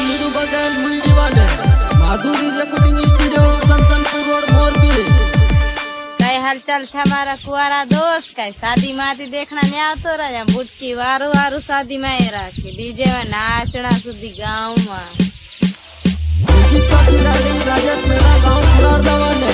मीरू बदल मुंडी वाले माधुरी रिकॉर्डिंग स्टूडियो संतनपुर रोड मोरबी। कई हलचल था हमारा कुआरा दोस्त कई शादी माती देखना नहीं आवतो रहा बुटकी वारू वारू शादी में राखी डीजे में नाचना सुधी गाँव में राजेश मेरा गाँव पुरार दवाने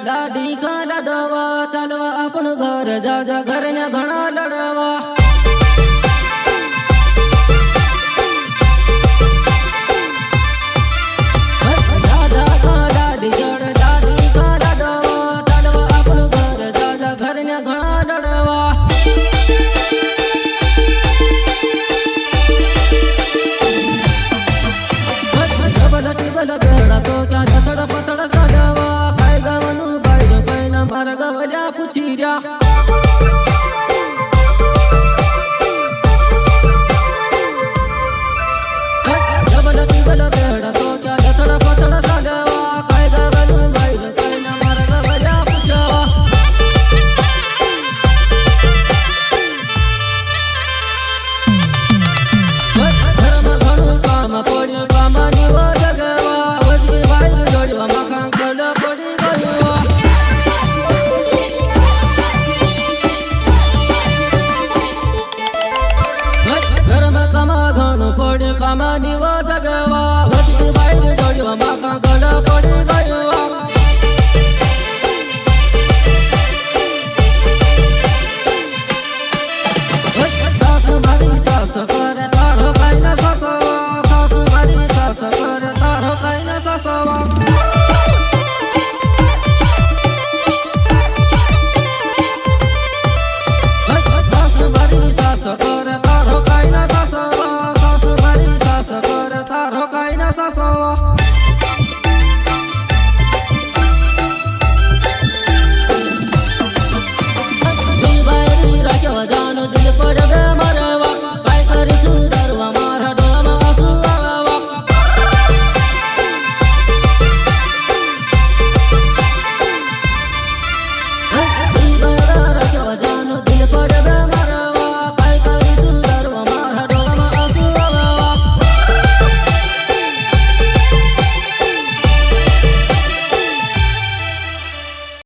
डाडी का लड़वा चलवा अपन घर जा जा घर ने घना लड़वा दादा का डाडी जड़ डाडी का लड़वा चलवा अपन घर जा जा घर ने घना लड़वा डबल टिबल बेड़ा तो क्या चतड़ पतड़